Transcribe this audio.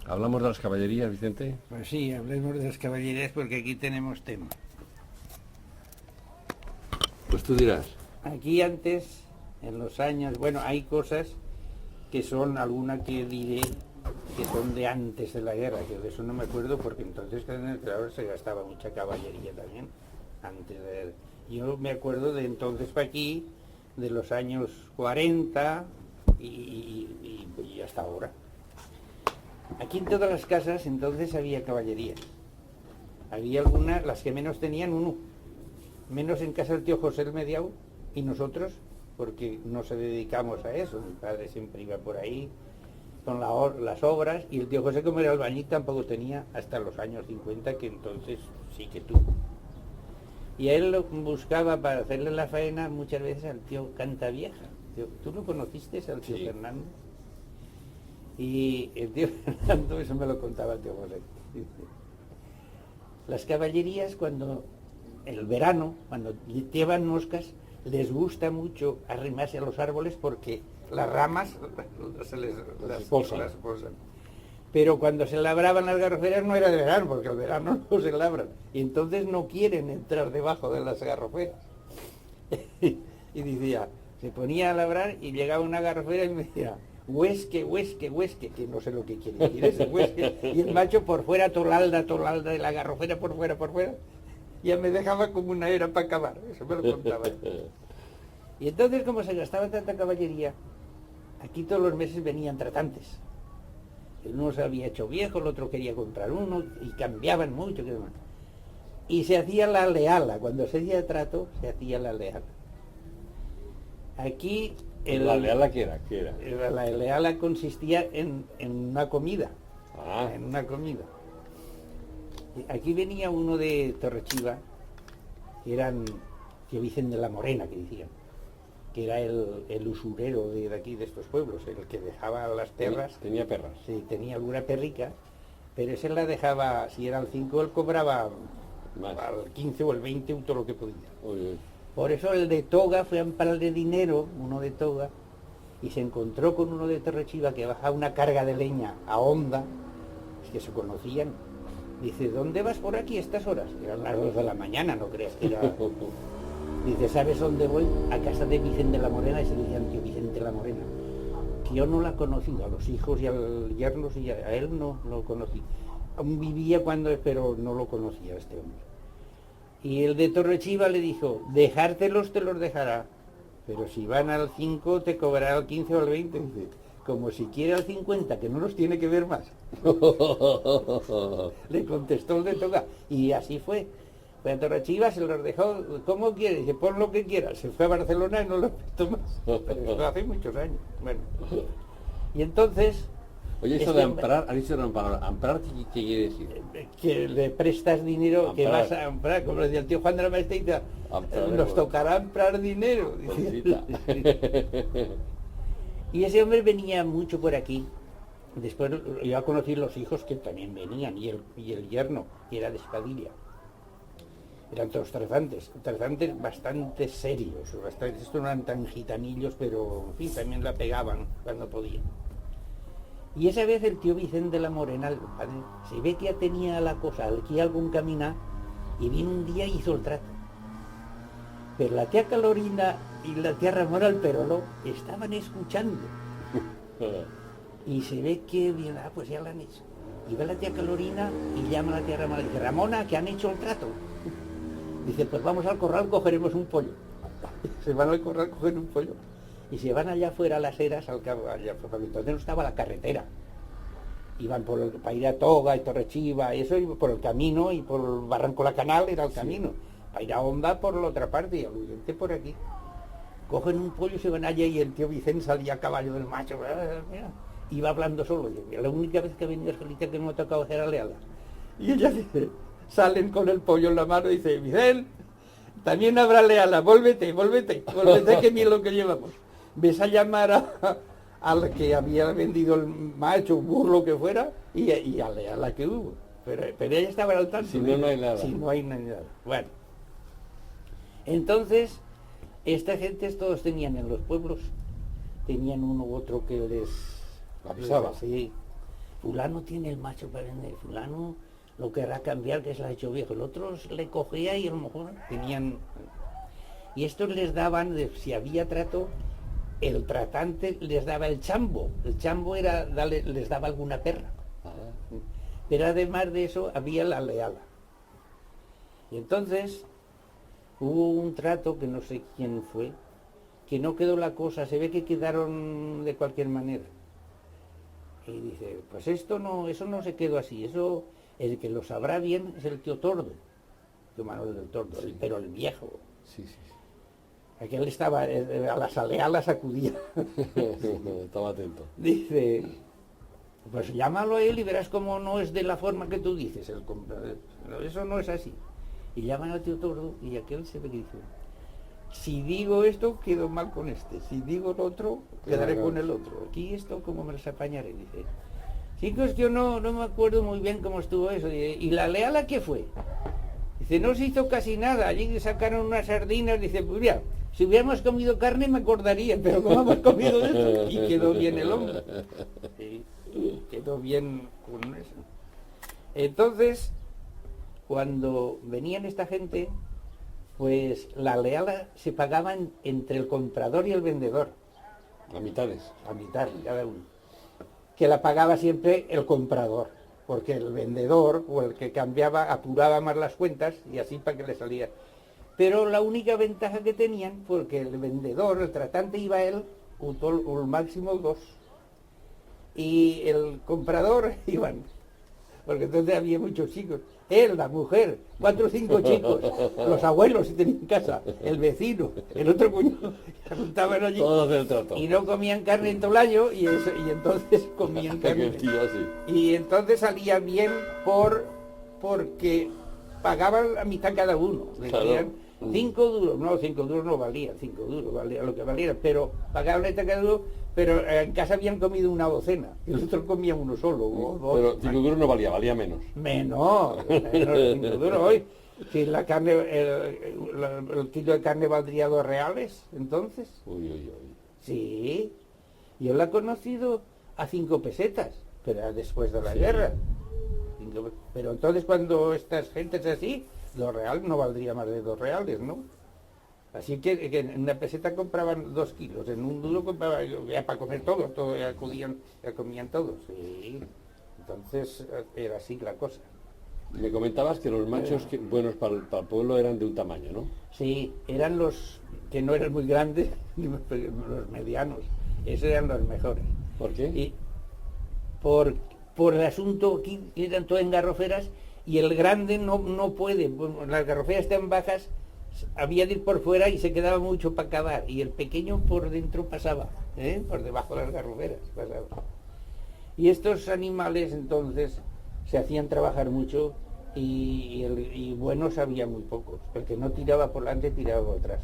¿Hablamos de las caballerías, Vicente? Pues sí, hablemos de las caballerías porque aquí tenemos tema. Pues tú dirás. Aquí antes, en los años, bueno, hay cosas que son, alguna que diré, que son de antes de la guerra, que de eso no me acuerdo porque entonces, claro, se gastaba mucha caballería también, antes de... Yo me acuerdo de entonces para aquí, de los años 40 y hasta ahora. Aquí en todas las casas entonces había caballería. Había algunas, las que menos tenían uno. Menos en casa del tío José el Mediao y nosotros, porque no se dedicamos a eso. Mi padre siempre iba por ahí con las obras y el tío José, como era albañil, tampoco tenía hasta los años 50, que entonces sí que tuvo. Y a él lo buscaba para hacerle la faena muchas veces al tío Cantavieja. ¿Tú lo conociste, al tío Sí. Fernando? Y el tío Fernando, eso me lo contaba el tío José. Dice, las caballerías cuando, el verano, cuando llevan moscas, les gusta mucho arrimarse a los árboles porque las ramas las expulsan. Pero cuando se labraban las garroferas no era de verano, porque el verano no se labran. Y entonces no quieren entrar debajo de las garroferas. Y decía, se ponía a labrar y llegaba una garrofera y me decía, huesque, huesque, huesque, que no sé lo que quiere decir ese huesque. Y el macho por fuera, tolalda de la garrofera, por fuera. Ya me dejaba como una era para acabar, eso me lo contaba. Y entonces, como se gastaba tanta caballería, aquí todos los meses venían tratantes. El uno se había hecho viejo, el otro quería comprar uno, y cambiaban mucho. Y se hacía la leala, cuando se hacía trato, se hacía la leala. Aquí... ¿La leala qué era? La leala consistía en una comida. Ah. En una comida. Aquí venía uno de Torrechiva, que eran tío Vicente de la Morena, que decían, que era el usurero de aquí, de estos pueblos, el que dejaba las perras. Tenía perras. Sí, tenía alguna perrica, pero ese la dejaba, si era al 5, él cobraba Más. al 15 o el 20, todo lo que podía. Uy. Por eso el de Toga fue a ampararle dinero, uno de Toga, y se encontró con uno de Torrechiva que bajaba una carga de leña a Honda, es que se conocían. Dice, ¿dónde vas por aquí a estas horas? Eran las 2 de la mañana, no creas que era... Dice, ¿sabes dónde voy? A casa de Vicente de la Morena, y se decían tío Vicente de la Morena. Que yo no la he conocido, a los hijos y al yerno, y a él no lo conocí. Aún vivía cuando, pero no lo conocía este hombre. Y el de Torrechiva le dijo, dejártelos te los dejará, pero si van al 5 te cobrará al 15 o al 20. Dice, como si quiere al 50, que no los tiene que ver más. Le contestó el de Toga. Y así fue. Fue a Torrechiva, se los dejó, ¿cómo quiere? Dice, pon lo que quiera. Se fue a Barcelona y no lo visto más. Pero eso hace muchos años. Bueno. Y entonces... Oye, eso de amparar, has dicho de amparar. ¿Amparar qué quiere decir? Que le prestas dinero, Amparar. que vas a amparar, como decía el tío Juan de la Maestita, nos tocará amparar dinero. Y ese hombre venía mucho por aquí. Después yo conocí los hijos que también venían, y el yerno, que era de Espadilla. Eran todos trezantes bastante serios, estos no eran tan gitanillos, pero en fin, también la pegaban cuando podían. Y esa vez el tío Vicente de la Morena, el padre, se ve que ya tenía la cosa, aquí algún caminar, y vino un día y hizo el trato. Pero la tía Calorina y la tía Ramona al Perolo estaban escuchando. Y se ve que, pues ya lo han hecho. Y ve la tía Calorina y llama a la tía Ramona y dice, Ramona, que han hecho el trato. Dice, pues vamos al corral, cogeremos un pollo. Se van al corral, coger un pollo. Y se van allá afuera a las eras, al cabo, allá, porque entonces no estaba la carretera. Iban para ir a Toga y Torrechiva, y eso, y por el camino, y por el Barranco La Canal era el camino. Para ir a Honda por la otra parte, y al Uyente por aquí. Cogen un pollo, se van allá, y el tío Vicente salía a caballo del macho, mira, iba hablando solo. Y la única vez que ha venido Angelita que no me ha tocado hacer aleala. Y ella dice, salen con el pollo en la mano y dice, Vicente, también habrá leala, vuélvete, que bien lo que llevamos. Ves a llamar al que había vendido el macho, burro que fuera, y a la que hubo. Pero ella estaba al tanto. Si no, no hay nada. Si no hay nada. Bueno. Entonces, esta gente todos tenían en los pueblos, tenían uno u otro que les avisaba. Sí. fulano tiene el macho para vender, fulano lo querrá cambiar que se lo ha hecho viejo, el otro le cogía y a lo mejor tenían... Y estos les daban, si había trato, el tratante les daba el chambo era les daba alguna perra. Pero además de eso había la leala. Y entonces hubo un trato que no sé quién fue, que no quedó la cosa, se ve que quedaron de cualquier manera. Y dice, pues eso no se quedó así, eso el que lo sabrá bien es el tío Tordo, tío Manuel del Tordo, Sí. pero el viejo. Sí, sí. Aquel estaba, a las alealas acudía. Estaba atento. Dice, pues llámalo a él y verás cómo no es de la forma que tú dices, eso no es así. Y llaman al tío Tordo y aquel se ve que dice, si digo esto, quedo mal con este, si digo lo otro, quedaré con el otro. Aquí esto, ¿cómo me los apañaré? Dice, chicos, yo no me acuerdo muy bien cómo estuvo eso. Dice, ¿y la leala qué fue? Dice, no se hizo casi nada, allí sacaron unas sardinas, dice, pues mira, si hubiéramos comido carne me acordaría, pero como hemos comido esto, y quedó bien el hombre. Sí, quedó bien con eso. Entonces, cuando venían esta gente, pues la leala se pagaba entre el comprador y el vendedor, A mitades. a mitad cada uno, que la pagaba siempre el comprador, porque el vendedor o el que cambiaba apuraba más las cuentas y así para que le salía. Pero la única ventaja que tenían fue que el vendedor, el tratante iba él, un máximo 2, y el comprador iban, porque entonces había muchos chicos, él, la mujer, 4 o 5 chicos, los abuelos si tenían casa, el vecino, el otro cuñado, se juntaban allí. Todos del trato. Y no comían carne en todo el año y entonces comían carne. El tío así. Y entonces salía bien porque pagaban la mitad cada uno. Le Claro. darían 5 duros, no, 5 duros no valían, 5 duros valía lo que valiera, pero pagaban la mitad cada uno, pero en casa habían comido una docena, y los otros comían uno solo, o dos. Pero 5 duros no valía menos. Menos 5 duros hoy. Si la carne, el kilo de carne valdría 2 reales, entonces. Uy, uy, uy. Sí, yo la he conocido a 5 pesetas, pero era después de la Sí. guerra. Pero entonces cuando estas gentes así, 2 reales no valdría más de 2 reales, ¿no? Así que en una peseta compraban 2 kilos, en un duro compraban ya para comer todo ya comían todos. Sí. Entonces era así la cosa. Me comentabas que los machos buenos para el pueblo eran de un tamaño, ¿no? Sí, eran los que no eran muy grandes, ni los medianos, esos eran los mejores. ¿Por qué? Y por el asunto aquí eran todas en garroferas y el grande no puede, las garroferas están bajas, había de ir por fuera y se quedaba mucho para cavar y el pequeño por dentro pasaba, por debajo de las garroferas pasaba. Y estos animales entonces se hacían trabajar mucho y buenos había muy pocos, el que no tiraba por delante tiraba por atrás.